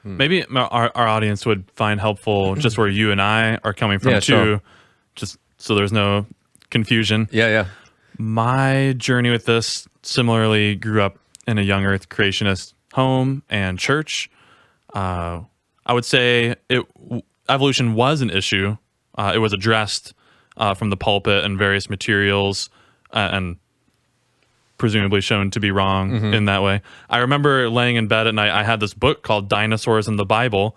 maybe our audience would find helpful just where you and I are coming from too, sure. just so there's no confusion. Yeah. My journey with this similarly grew up in a young earth creationist home and church. I would say evolution was an issue. It was addressed from the pulpit and various materials, and presumably shown to be wrong in that way. I remember laying in bed at night. I had this book called Dinosaurs in the Bible,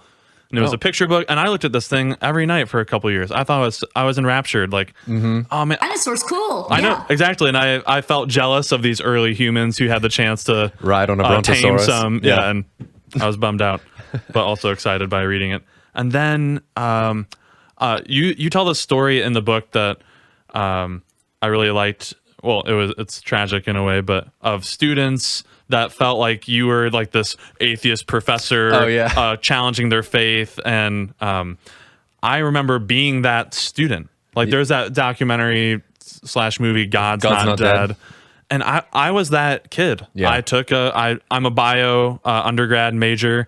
and it was a picture book. And I looked at this thing every night for a couple of years. I thought I was enraptured. Like, oh man, dinosaurs, cool. I know exactly. And I felt jealous of these early humans who had the chance to ride on a tame brontosaurus. some. Yeah, and I was bummed out, but also excited by reading it. And then you tell the story in the book that I really liked. Well, it's tragic in a way, but of students that felt like you were like this atheist professor challenging their faith. And I remember being that student. Like there's that documentary / movie, God's Not Dead. And I was that kid. Yeah. I took I'm a bio undergrad major.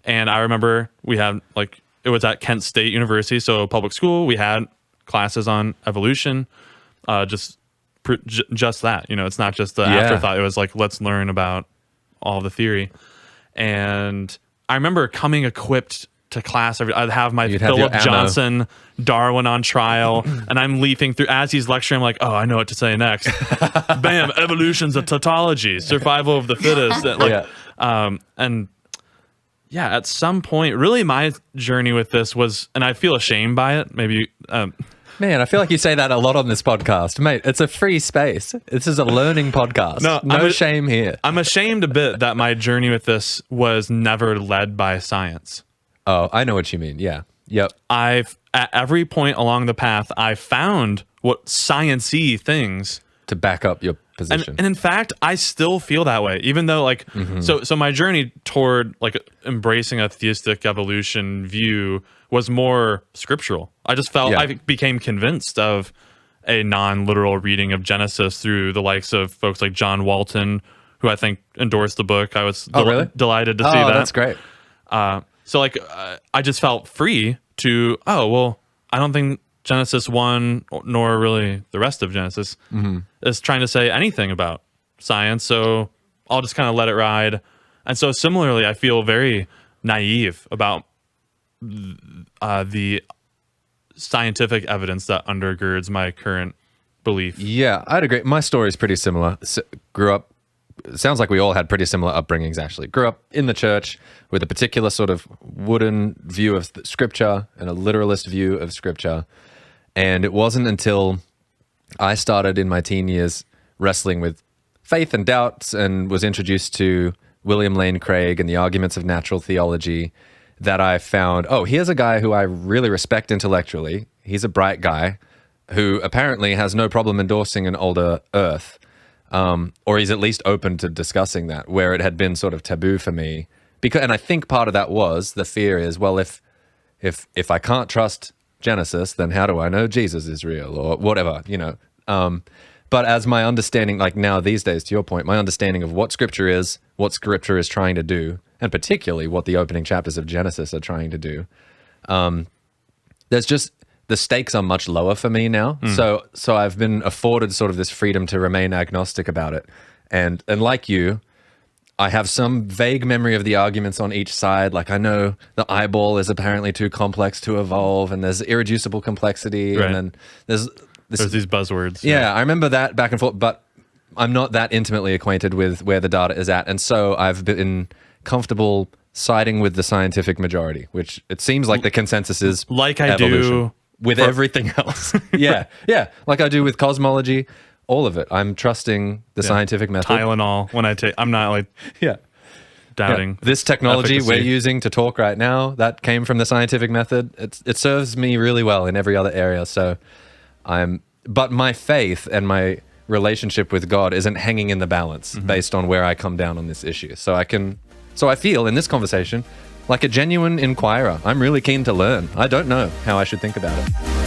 And I remember we had it was at Kent State University, so public school. We had classes on evolution, just that. It's not just the afterthought. It was like, let's learn about all the theory. And I remember coming equipped to class. I'd have my Philip Johnson Darwin on trial, and I'm leafing through as he's lecturing. I'm like, oh, I know what to say next. Bam! Evolution's a tautology, survival of the fittest. And at some point, really, my journey with this was, and I feel ashamed by it. Maybe. Man, I feel like you say that a lot on this podcast. Mate, it's a free space. This is a learning podcast. No shame here. I'm ashamed a bit that my journey with this was never led by science. Oh, I know what you mean. Yeah. Yep. At every point along the path, I found what science-y things to back up your position. And in fact, I still feel that way, even though so my journey toward embracing a theistic evolution view was more scriptural. I just felt I became convinced of a non-literal reading of Genesis through the likes of folks like John Walton, who I think endorsed the book. I was delighted to see that. Oh, that's great. So I just felt free to, I don't think Genesis 1, nor really the rest of Genesis, is trying to say anything about science. So I'll just kind of let it ride. And so similarly, I feel very naive about the scientific evidence that undergirds my current belief. Yeah, I'd agree. My story is pretty similar. Grew up, sounds like we all had pretty similar upbringings, actually. Grew up in the church with a particular sort of wooden view of scripture and a literalist view of scripture. And it wasn't until I started in my teen years wrestling with faith and doubts and was introduced to William Lane Craig and the arguments of natural theology that I found, here's a guy who I really respect intellectually. He's a bright guy who apparently has no problem endorsing an older earth, or he's at least open to discussing that, where it had been sort of taboo for me. And I think part of that was the fear is, well, if I can't trust Genesis, then how do I know Jesus is real or whatever, But as my understanding, like now these days, to your point, my understanding of what Scripture is trying to do, and particularly what the opening chapters of Genesis are trying to do, there's just, the stakes are much lower for me now. So I've been afforded sort of this freedom to remain agnostic about it. And like you, I have some vague memory of the arguments on each side. Like I know the eyeball is apparently too complex to evolve, and there's irreducible complexity, right. And then there's these buzzwords. Yeah, I remember that back and forth, but I'm not that intimately acquainted with where the data is at, and so I've been comfortable siding with the scientific majority, which it seems like the consensus is like I evolution, do with everything else. yeah, like I do with cosmology. All of it. I'm trusting the scientific method. Tylenol when I take. I'm not doubting. This technology efficacy. we're using to talk right now, that came from the scientific method. It serves me really well in every other area. So but my faith and my relationship with God isn't hanging in the balance based on where I come down on this issue. So I feel in this conversation like a genuine inquirer. I'm really keen to learn. I don't know how I should think about it.